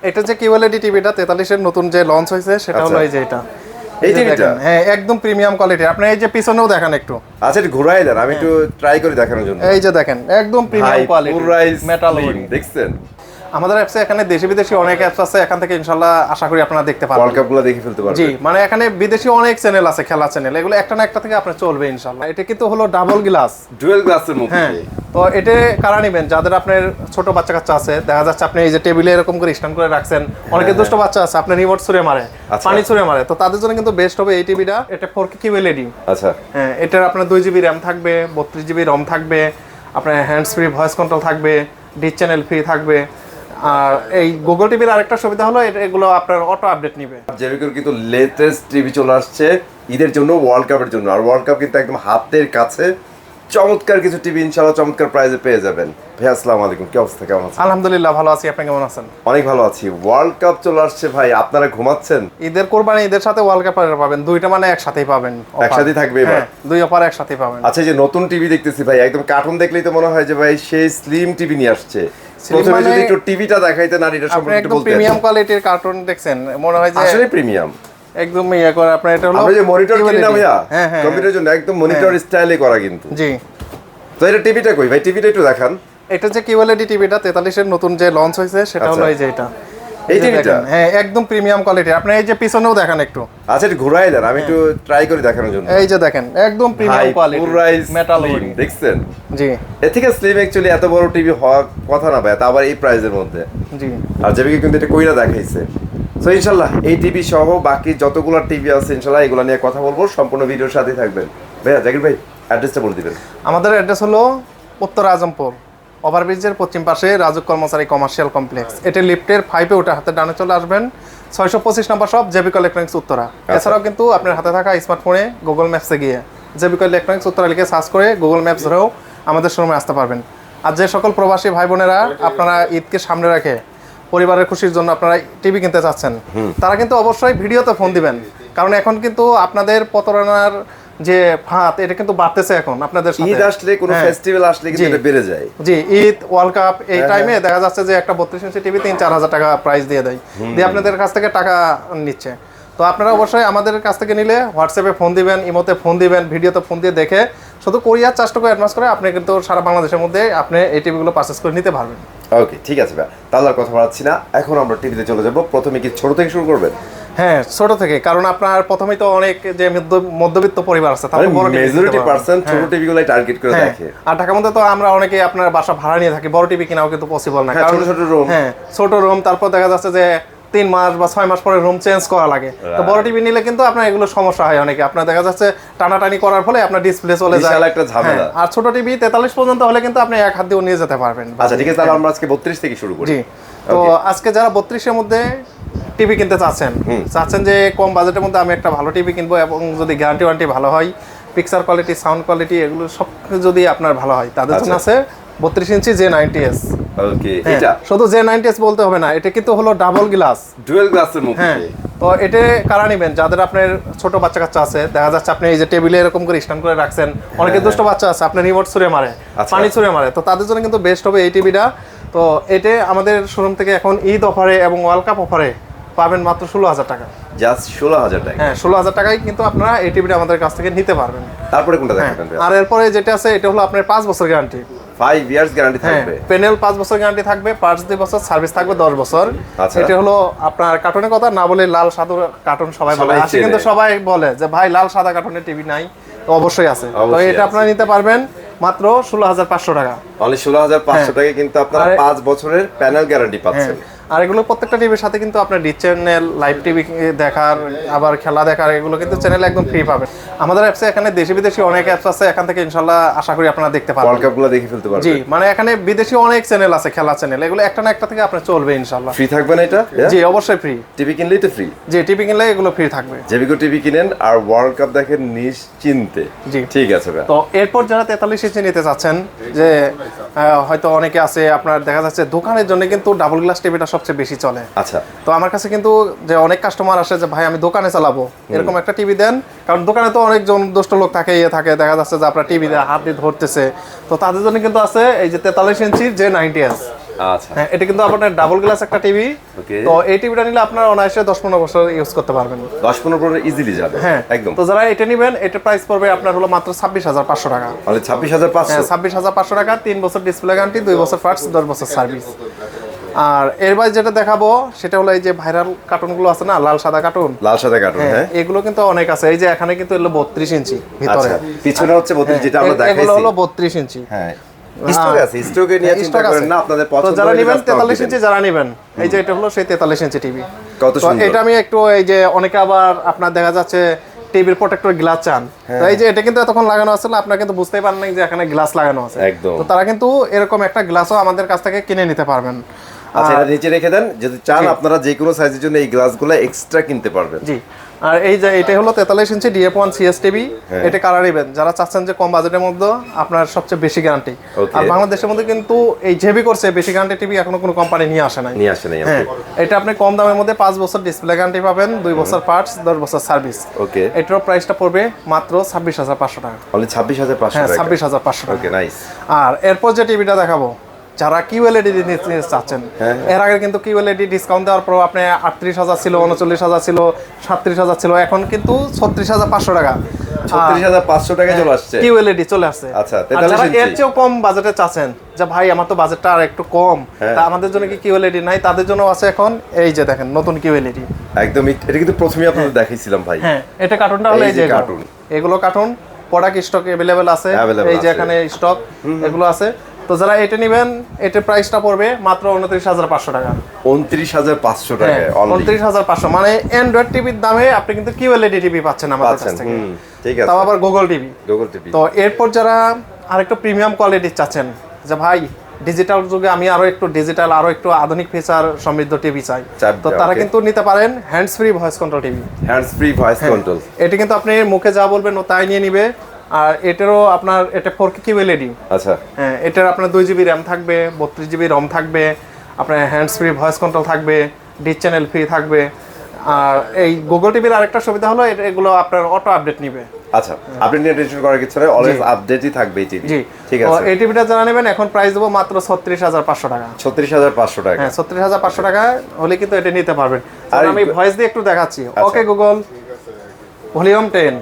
এটা যে কিউএলইডি টিভিটা 43 এর নতুন যে লঞ্চ হয়েছে সেটা হলো এই যে এটা। এই টিভিটা হ্যাঁ একদম প্রিমিয়াম কোয়ালিটি। আপনি এই যে পিছনেও দেখেন একটু। আচ্ছা এটা ঘোরাই দেন, আমি একটু ট্রাই করে দেখানোর জন্য। এই যে দেখেন একদম প্রিমিয়াম কোয়ালিটি মেটাল দেখছেন। আমাদের অ্যাপসে এখানে দেশি বিদেশি অনেক অ্যাপস আছে, এখান থেকে ইনশাআল্লাহ আশা করি আপনারা দেখতে পারবেন, ওয়ার্ল্ড কাপগুলো দেখে ফেলতে পারবেন। জি মানে এখানে বিদেশি অনেক চ্যানেল আছে, খেলা চ্যানেল, এগুলো একটা না একটা থেকে আপনার চলবে ইনশাআল্লাহ। এটা কিন্তু হলো ডাবল গ্লাস, ডুয়াল গ্লাসের মধ্যে। হ্যাঁ তো এটা কারা নেবেন যাদের আপনার ছোট বাচ্চা কাচ্চা আছে, দেখা যাচ্ছে আপনি এই যে টেবিলে এরকম করে স্ট্যান্ড করে রাখছেন, অনেকে দুষ্ট বাচ্চা আছে আপনার রিমোট ছুঁড়ে মারে, পানি ছুঁড়ে মারে, তো তাদের জন্য কিন্তু বেস্ট হবে এই টিভিটা। এটা 4K কিউএলইডি। আচ্ছা হ্যাঁ এটার আপনার 2GB র্যাম থাকবে, 32GB রম থাকবে, আপনার হ্যান্ডস ফ্রি ভয়েস কন্ট্রোল থাকবে, ডিশ চ্যানেল ফ্রি থাকবে। আর এই গুগল টিভির আরেকটা সুবিধা হলো এগুলো আপনার অটো আপডেট নিবে। জেবিকোর কিন্তু লেটেস্ট টিভি চলে আসছে ঈদের জন্য, ওয়ার্ল্ড কাপের জন্য। আর ওয়ার্ল্ড কাপ কিন্তু একদম হাতের কাছে, চমৎকার কিছু টিভি ইনশাআল্লাহ চমৎকার প্রাইসে পেয়ে যাবেন। ভাই আসসালামু আলাইকুম, কি অবস্থা, কেমন আছেন? আলহামদুলিল্লাহ ভালো আছি, আপনি কেমন আছেন? অনেক ভালো আছি। ওয়ার্ল্ড কাপ চলে আসছে ভাই, আপনারা ঘুমাচ্ছেন? ঈদের কোরবানি ঈদের সাথে ওয়ার্ল্ড কাপ পাবেন, দুইটা মানে একসাথেই পাবেন, একসাথেই থাকবে এবার। দুই অফার একসাথেই পাবেন। আচ্ছা যে নতুন টিভি দেখতেছি ভাই, একদম কার্টুন দেখলেই তো মনে হয় যে ভাই সেই স্লিম টিভি নিয়ে আসছে। প্রথমে যদি একটু টিভিটা দেখাইতেন আর এটা সম্পর্কে একটু বলতেন। প্রিমিয়াম কোয়ালিটির কার্টুন দেখছেন, মনে হয় যে আসলে প্রিমিয়াম একদম ইয়া করে আপনার। এটা হলো আমরা যে মনিটর কিনি না ভাইয়া হ্যাঁ হ্যাঁ কম্পিউটারের জন্য, একদম মনিটর স্টাইলে করা কিন্তু। জি তো এটা টিভিটা কই ভাই, টিভিটা একটু দেখান। এটা যে কিউএলইডি টিভিটা 43 এর নতুন যে লঞ্চ হয়েছে সেটা হলো এই যে এটা। এই টিভিটা হ্যাঁ একদম প্রিমিয়াম কোয়ালিটি। আপনি এই যে পিছনেও দেখেন একটু। আচ্ছা এটা ঘোরাই দেন, আমি একটু ট্রাই করে দেখানোর জন্য। এই যে দেখেন একদম প্রিমিয়াম কোয়ালিটি মেটাল দেখছেন। জি এর থেকে স্লিম অ্যাকচুয়ালি এত বড় টিভি হওয়ার কথা না ভাই, তা আবার এই প্রাইসের মধ্যে। জি আর জেবিকে কিন্তু এটা কইরা দেখাইছে। সো ইনশাআল্লাহ এই টিভি সহ বাকি যতগুলো টিভি আছে ইনশাআল্লাহ এগুলো নিয়ে কথা বলবো, সম্পূর্ণ ভিডিওর সাথেই থাকবেন। ভাইয়া জাকির ভাই অ্যাড্রেসটা বলে দিবেন। আমাদের অ্যাড্রেস হলো উত্তর আজমপুর ওভারব্রিজের পশ্চিম পাশে রাজুক কর্মচারী কমার্শিয়াল কমপ্লেক্স। এটা লিফটের 5-এ উঠে হাতে ডানে চলে আসবেন, 625 নম্বর শপ জেবিকো ইলেকট্রনিক্স উত্তরা। এছাড়াও কিন্তু আপনার হাতে থাকা স্মার্টফোনে গুগল ম্যাপসে গিয়ে জেবিকো ইলেকট্রনিক্স উত্তরা লিখে সার্চ করে গুগল ম্যাপস ধরেও আমাদের শোরুমে আসতে পারবেন। আর যে সকল প্রবাসী ভাই বোনেরা আপনারা ঈদকে সামনে রেখে পরিবারের খুশির জন্য আপনারা টিভি কিনতে চাচ্ছেন, তারা কিন্তু অবশ্যই ভিডিওতে ফোন দিবেন, কারণ এখন কিন্তু আপনাদের প্রতারণার যে ফাঁদ এটা কিন্তু বাড়তেছে এখন আপনাদের সাথে। ঈদ আসলে কোনো ফেস্টিভ্যাল আসলে কিন্তু এটা বেড়ে যায়। জি ঈদ ওয়ার্ল্ড কাপ এই টাইমে দেখা যাচ্ছে যে একটা 32 ইঞ্চি টিভি 3-4 হাজার টাকা প্রাইস দিয়ে দেয়, দিয়ে আপনাদের কাছ থেকে টাকা নিচ্ছে। তো আপনারা অবশ্যই আমাদের কাছ থেকে নিলে হোয়াটসঅ্যাপে ফোন দিবেন, ইমোতে ফোন দিবেন, ভিডিওতে ফোন দিয়ে দেখে শুধু কোরিয়ার চার্জ টাকা অ্যাডভান্স করে আপনি কিন্তু সারা বাংলাদেশের মধ্যে আপনি এই টিভিগুলো পারচেজ করে নিতে পারবেন। ওকে ঠিক আছে ভাই, তাহলে আর কথা বাড়াচ্ছি না, এখন আমরা টিভিতে চলে যাব। প্রথমে কি ছোট থেকে শুরু করবেন? হ্যাঁ ছোট থেকে, কারণ আপনার প্রথমেই তো অনেক যে মধ্যবিত্ত পরিবার আছে, তারপর বড় মেজরিটি পারসন ছোট টিভিগুলাই টার্গেট করে দেখে। আর ঢাকার মধ্যে তো আমরা অনেকে আপনার বাসা ভাড়া নিয়ে থাকি, বড় টিভি কিনাও কিন্তু পসিবল না, কারণ ছোট রুম। হ্যাঁ ছোট রুম, তারপর দেখা যাচ্ছে যে 3 মাস বা 6 মাস পরে রুম চেঞ্জ করা লাগে। তো বড় টিভি নিলে কিন্তু আপনার এগুলো সমস্যা হয় অনেকে, আপনার দেখা যাচ্ছে টানাটানি করার ফলে আপনার ডিসপ্লে চলে যায়, বিশাল একটা ঝামেলা। আর ছোট টিভি 43 পর্যন্ত হলে কিন্তু আপনি এক হাত দিয়ে নিয়ে যেতে পারবেন। আচ্ছা ঠিক আছে, তাহলে আমরা আজকে 32 থেকে শুরু করি। জি তো আজকে যারা 32 এর মধ্যে টিভি কিনতে চাচ্ছেন যে কম বাজেটের মধ্যে আমি একটা ভালো টিভি কিনবো এবং যদি গ্যারান্টি ওয়ারেন্টি ভালো হয়, পিকচার কোয়ালিটি, সাউন্ড কোয়ালিটি এগুলো সব যদি আপনার ভালো হয়, তাদের জন্য আছে 32 ইঞ্চি J90s। ওকে এটা শুধু J90s বলতে হবে না, এটা কিন্তু হলো ডাবল গ্লাস, ডুয়াল গ্লাসের মধ্যে। তো এটা কারা নেবেন যাদের আপনার ছোট বাচ্চা কাচ্চা আছে, দেখা যাচ্ছে আপনি এই যে টেবিলে এরকম করে স্ট্যান্ড করে রাখছেন, অনেকে দুষ্ট বাচ্চা আছে আপনার রিমোট ছুঁড়ে মারে, পানি ছুঁড়ে মারে, তো তাদের জন্য কিন্তু বেস্ট হবে এই টিভিটা। তো এটা আমাদের শোরুম থেকে এখন ঈদ অফারে এবং ওয়ার্ল্ড কাপ অফারে পাবেন মাত্র 16,000 টাকা। জাস্ট 16,000 টাকা। হ্যাঁ 16,000 টাকায় কিন্তু আপনারা এই টিভিটা আমাদের কাছ থেকে নিতে পারবেন। তারপরে কোনটা দেখাবেন? আর এরপরে যেটা আছে এটা হলো আপনার 5 বছর গ্যারান্টি, 5 ইয়ার্স গ্যারান্টি থাকবে। প্যানেল 5 বছর গ্যারান্টি থাকবে, পার্টস 2 বছর, সার্ভিস থাকবে 10 বছর। এটা হলো আপনার কার্টুনের কথা না বলে লাল সাদা কার্টুন সবাই বলে আছে, কিন্তু সবাই বলে যে ভাই লাল সাদা কার্টুনের টিভি নাই, তো অবশ্যই আছে। তো এটা আপনারা নিতে পারবেন মাত্র 16,500 টাকা। অনলি 16,500 টাকা কিন্তু আপনারা 5 বছরের প্যানেল গ্যারান্টি পাচ্ছেন। আর এগুলো প্রত্যেকটা টিভির সাথে কিন্তু আপনার ডিশ চ্যানেল, লাইভ টিভি দেখার, আবার খেলা দেখার, এগুলো কিন্তু চ্যানেল একদম ফ্রি পাবেন। আমাদের অ্যাপসে এখানে দেশি বিদেশি অনেক অ্যাপস আছে, এখান থেকে ইনশাআল্লাহ আশা করি আপনারা দেখতে পারবেন, ওয়ার্ল্ড কাপগুলো দেখে ফেলতে পারবেন। জি মানে এখানে বিদেশি অনেক চ্যানেল আছে, খেলা চ্যানেল, এগুলো একটা না একটা থেকে আপনার চলবে ইনশাআল্লাহ। ফ্রি থাকবে না এটা? জি অবশ্যই ফ্রি, টিভি কিনলেই তো ফ্রি। জি টিভি কিনলে এগুলো ফ্রি থাকবে। জেবিকো টিভি কিনেন আর ওয়ার্ল্ড কাপ দেখেন নিশ্চিন্তে। জি ঠিক আছে ভাই। তো এরপর যারা 43 ইঞ্চি নিতে চাচ্ছেন, যে হয়তো অনেকে আছে আপনার দেখা যাচ্ছে দোকানের জন্য কিন্তু ডাবল গ্লাস টিভিটা সবচেয়ে বেশি চলে। আচ্ছা তো আমার কাছে কিন্তু যে অনেক কাস্টমার আসে যে ভাই আমি দোকানে চালাবো, এরকম একটা টিভি দেন, কারণ দোকানে তো অনেকজন দুষ্ট লোক থাকে, দেখা যাচ্ছে যে আপনার টিভি হাত দিয়ে ধরতেছে, তো তাদের জন্য কিন্তু আছে এই যে 43 ইঞ্চির J90s। আচ্ছা হ্যাঁ, এটা কিন্তু আপনার ডাবল গ্লাস একটা টিভি। ওকে তো এই টিভিটা নিলে আপনার অনায়াসে 10-15 বছর ইউজ করতে পারবেন। 10-15 বছর ইজিলি যাবে হ্যাঁ একদম। তো যারা এটা নেবেন এটা প্রাইস পড়বে আপনার হলো মাত্র 26,500 টাকা। মানে 26,500। হ্যাঁ 26,500 টাকা, 3 বছর ডিসপ্লে গ্যারান্টি, 2 বছর পার্টস, 10 বছর সার্ভিস। আর এর বাইরে যেটা দেখাবো সেটা হলো এই যে ভাইরাল কার্টুনগুলো আছে না, লাল সাদা কার্টুন, লাল সাদা কার্টুন। হ্যাঁ এগুলো কিন্তু অনেক আছে। এই যে এখানে কিন্তু এলো 32 ইঞ্চি ভিতরে, আচ্ছা পিছনে হচ্ছে 32, যেটা আমরা এগুলো দেখাইছি। হলো 32 ইঞ্চি। হ্যাঁ স্টক আছে, স্টকে নিয়ে চিন্তা stock করেন আছে। না, আপনাদের তো পছন্দ যারা হলে নেবেন just stock 43 দিবেন। ইঞ্চি যারা নেবেন, এই যে এটা হলো সেই 43 ইঞ্চি টিভি। কত তো সুন্দর। এটা আমি একটু এই যে অনেকে আবার আপনার দেখা যাচ্ছে টিভির প্রোটেক্টর গ্লাস চান, তো এই যে এটা কিন্তু এতক্ষণ লাগানো আছে না, আপনারা কিন্তু বুঝতেই পারেন না যে এখানে গ্লাস লাগানো আছে। একদম। তো তারা কিন্তু এরকম একটা গ্লাসও আমাদের কাছ থেকে কিনে নিতে পারবেন। আচ্ছা এটা নিচে রেখে দেন, যদি চান আপনারা যে কোনো সাইজের জন্য এই গ্লাসগুলো এক্সট্রা কিনতে পারবেন। জি, আর এই যে এটা হলো 43 ইঞ্চি DF1 CS টিভি। এটা কালার নেবেন যারা চাচ্ছেন যে কম বাজেটের মধ্যে আপনার সবচেয়ে বেশি গ্যারান্টি। Okay. আর বাংলাদেশের মধ্যে কিন্তু এই জেবি করছে বেশি গ্যারান্টি টিভি এখনো কোনো কোম্পানি নিয়ে আসে নাই। নিয়ে আসে নাই। হ্যাঁ, এটা আপনি কম দামের মধ্যে 5 বছর ডিসপ্লে গ্যারান্টি পাবেন, 2 বছর পার্টস, 10 বছর সার্ভিস। ওকে এটার প্রাইসটা পড়বে মাত্র 26,500 টাকা। অনলি 26,500 হ্যাঁ টাকা। 26,500 টাকা। Okay nice. আর এরপর যে টিভিটা দেখাবো, যারা QLED নিতে চাচ্ছেন, এর আগে কিন্তু QLED ডিসকাউন্ট দেওয়ার পর আপনি 38,000 ছিল, 39,000 ছিল, 37,000 ছিল, এখন কিন্তু 36,500 টাকা। 36,500 টাকায় চলে আসছে। QLED চলে আসছে। আচ্ছা, আর 43 যারা ইঞ্চি। এর চেয়েও কম বাজেটে চাচ্ছেন যে ভাই আমার তো বাজেটটা আর একটু কম, তা আমাদের জন্য কি QLED নাই, তাদের জন্য আছে এখন এই যে দেখেন নতুন QLED। একদম এটা কিন্তু প্রথমেই আপনাদের দেখাইছিলাম ভাই। হ্যাঁ, এটা কার্টুনটা হলো এই যে কার্টুন। এগুলো কার্টুন প্রোডাক্ট স্টক अवेलेबल আছে। Available এই যে আছে। এখানে স্টক এগুলো আছে। তো যারা এটা নেবেন এটার প্রাইসটা পড়বে মাত্র 29,500 টাকা। 29,500 টাকায় অনলি 29,500 মানে অ্যান্ড্রয়েড টিভির দামে আপনি কিন্তু QLED টিভি পাচ্ছেন আমাদের কাছ পাচ্ছেন। থেকে। ঠিক আছে। তাও আবার গুগল টিভি। Google TV. তো এরপর যারা আরেকটু প্রিমিয়াম কোয়ালিটি চাচ্ছেন যে ভাই ডিজিটাল যুগে আমি আরো একটু ডিজিটাল আরো একটু আধুনিক ফিচার সমৃদ্ধ টিভি চাই, তো তারা কিন্তু নিতে পারেন hands free voice control TV. Hands free voice control. এটা কিন্তু আপনি মুখে যা বলবেন ও তাই নিয়ে নিবে। আর এটারও আপনার এটা 4K QLED। আচ্ছা হ্যাঁ, এটার আপনার 2 GB র্যাম থাকবে, 32 GB রম থাকবে, আপনার হ্যান্ডস ফ্রি ভয়েস কন্ট্রোল থাকবে, ডিশ চ্যানেল ফ্রি থাকবে। আর এই গুগল টিভির আরেকটা সুবিধা হলো এগুলো আপনার অটো আপডেট নিবে। আচ্ছা আপনি নিয়ে টেনশন করার কিছু নেই, অলওয়েজ আপডেটই থাকবে এই টিভি। জি ঠিক তো আছে। এই টিভিটা যারা নেবেন এখন প্রাইস দেবো মাত্র 36,500 টাকা। 36,500 টাকা। হ্যাঁ 36,500 টাকা হলে কিন্তু এটা নিতে পারবেন। আর আর আমি ভয়েস দিয়ে একটু দেখাচ্ছি। ওকে গুগল ভলিউম 10,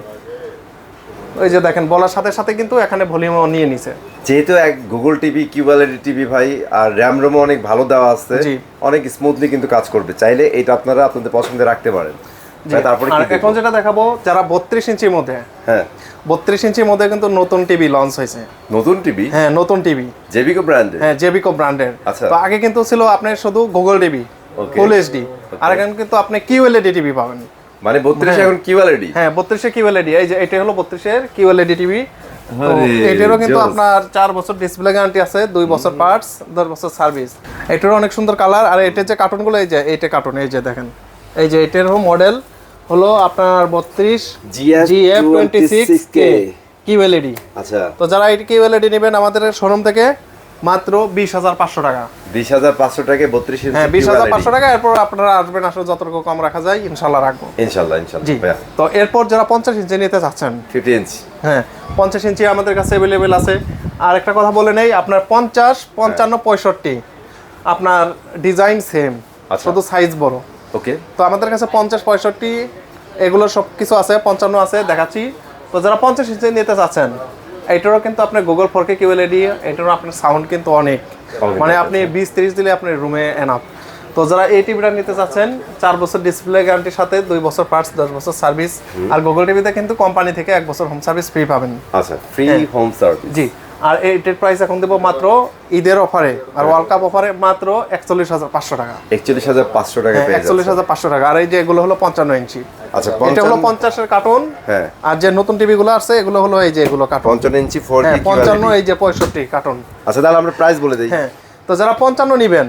ওই যে দেখেন বলার সাথে সাথে কিন্তু এখানে ভলিউমও নিয়ে নিছে। যেহেতু এক গুগল টিভি QLED টিভি ভাই, আর র্যাম রোমও অনেক ভালো দেওয়া আছে, জি। অনেক স্মুথলি কিন্তু কাজ করবে। চাইলে এটা আপনারা আপনাদের পছন্দে রাখতে পারেন। ভাই, তারপরে আর কি এখন যেটা দেখাবো যারা 32 ইঞ্চির মধ্যে, হ্যাঁ 32 ইঞ্চির মধ্যে কিন্তু নতুন টিভি লঞ্চ হয়েছে। নতুন টিভি। হ্যাঁ নতুন টিভি, জেবিকো ব্র্যান্ডের। হ্যাঁ জেবিকো ব্র্যান্ডের। আচ্ছা। তো আগে কিন্তু ছিল আপনার শুধু গুগল টিভি Okay. ফুল HD, আর এখন কিন্তু আপনি QLED টিভি পাবেন। মানে 32 এখন QLED। হ্যাঁ 32 এর QLED, এই যে এটা হলো 32 এর QLED টিভি। তো আরে, এটারও কিন্তু জোস। আপনার 4 বছর ডিসপ্লে গ্যারান্টি আছে, 2 বছর পার্টস, 10 বছর সার্ভিস। এটারও অনেক সুন্দর কালার। আর এটার যে কার্টুনগুলো এই যে এইটা কার্টুন, এই যে দেখেন এই যে এটারও মডেল হলো আপনার 32 GF26K QLED। আচ্ছা তো যারা এই QLED নেবেন আমাদের শোরুম থেকে মাত্র 20,500 টাকা। 20,500 টাকায় 32 ইঞ্চি। হ্যাঁ 20,500 টাকা। এরপর আপনারা আসবেন, আসলে যতটুকু কম রাখা যায় ইনশাল্লাহ রাখবো। ইনশাআল্লাহ জি। ভাইয়া। তো এরপর যারা 50 ইঞ্চি নিতে চাচ্ছেন, 50 ইঞ্চি। হ্যাঁ 50 ইঞ্চি আমাদের কাছে অ্যাভেলেবেল আছে। আর একটা কথা বলে নেই, আপনার 50, 55, 65 আপনার ডিজাইন সেম, আচ্ছা। শুধু সাইজ বড়। ওকে তো আমাদের কাছে 50, 65 এগুলো সব কিছু আছে, 55 আছে দেখাচ্ছি। তো যারা 50 ইঞ্চি নিতে চাচ্ছেন, এটারও কিন্তু আপনার গুগল 4K QLED, এটারও আপনার সাউন্ড কিন্তু অনেক, মানে আপনি 20-30 দিলে আপনার রুমে এনাফ। তো যারা এই টিভিটা নিতে চাচ্ছেন 4 বছর ডিসপ্লে গ্যারান্টির সাথে 2 বছর পার্টস, 10 বছর সার্ভিস। আর গুগল টিভিতে কিন্তু কোম্পানি থেকে 1 বছর হোম সার্ভিস ফ্রি পাবেন। আচ্ছা ফ্রি হোম সার্ভিস। জি। আর এইটার প্রাইস এখন দেবো মাত্র ঈদের অফারে আর ওয়ার্ল্ড কাপ অফারে মাত্র 41,500 টাকা। 41,500 টাকা পেয়ে যাচ্ছে। 41,500 টাকা। আর এই যে এগুলো হলো 55 ইঞ্চি। আচ্ছা এটা হলো 50 এর কার্টুন। হ্যাঁ আর যে নতুন টিভি গুলো আছে এগুলো হলো এই যে এগুলো কার্টুন 55 ইঞ্চি 4K হ্যাঁ 55, QLED। এই যে 65 কার্টুন। আচ্ছা তাহলে আমরা প্রাইস বলে দেই। হ্যাঁ তো যারা 55 নেবেন,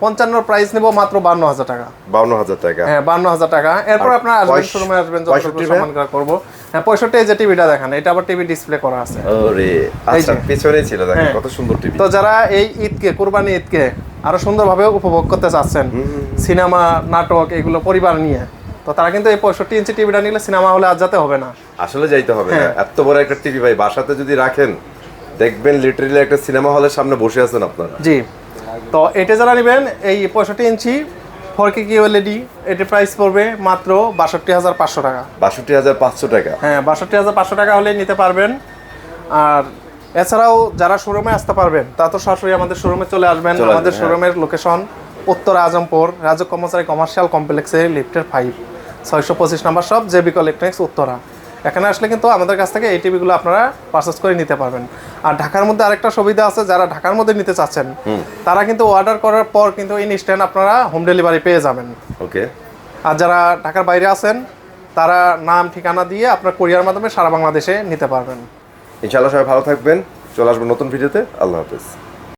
55 প্রাইস নেব মাত্র 52,000 টাকা। 52,000 টাকা। হ্যাঁ 52,000 টাকা। এরপর আর আপনারা আসবেন শোরুমে, আসবেন যতটুকু সম্মান করা করব। হ্যাঁ 65 এই যে টিভিটা দেখেন, এটা আবার টিভি ডিসপ্লে করা আছে। ওরে আচ্ছা পেছনে ছিল দেখেন কত সুন্দর টিভি। তো যারা এই ঈদকে, কুরবানি ঈদকে আরো সুন্দরভাবে উপভোগ করতে চাচ্ছেন, সিনেমা নাটক এগুলো পরিবার নিয়ে, তো তারা কিন্তু এই 65 ইঞ্চি টিভিটা নিলে সিনেমা হলে আর যেতে হবে না। আসলে যাইতে হবে না, এত বড় একটা টিভি ভাই বাসাতে যদি রাখেন দেখবেন লিটারালি একটা সিনেমা হলের সামনে বসে আছেন আপনারা। জি। তো এটা যারা নেবেন এই 65 ইঞ্চি 4K QLED এটার প্রাইস পড়বে মাত্র 62,500 টাকা। 62,500 টাকা। হ্যাঁ 62,500 টাকা হলে নিতে পারবেন। আর এছাড়াও যারা শোরুমে আসতে পারবেন তা তো সরাসরি আমাদের শোরুমে চলে আসবেন। আমাদের শোরুমের লোকেশন উত্তর আজমপুর রাজক কর্মচারী কমার্শিয়াল কমপ্লেক্সে লিফটের 5 625 নম্বর শপ জেবিকো ইলেকট্রনিক্স উত্তরা। এখানে আসলে কিন্তু আমাদের কাছ থেকে এই টিভিগুলো আপনারা পারচেস করে নিতে পারবেন। আর ঢাকার মধ্যে আরেকটা সুবিধা আছে, যারা ঢাকার মধ্যে নিতে চাচ্ছেন তারা কিন্তু অর্ডার করার পর কিন্তু ইনস্ট্যান্ট আপনারা হোম ডেলিভারি পেয়ে যাবেন। ওকে। আর যারা ঢাকার বাইরে আছেন তারা নাম ঠিকানা দিয়ে আপনার কুরিয়ার মাধ্যমে সারা বাংলাদেশে নিতে পারবেন। ইনশাআল্লাহ সবাই ভালো থাকবেন, চলে আসবেন নতুন ভিডিওতে। আল্লাহ হাফেজ।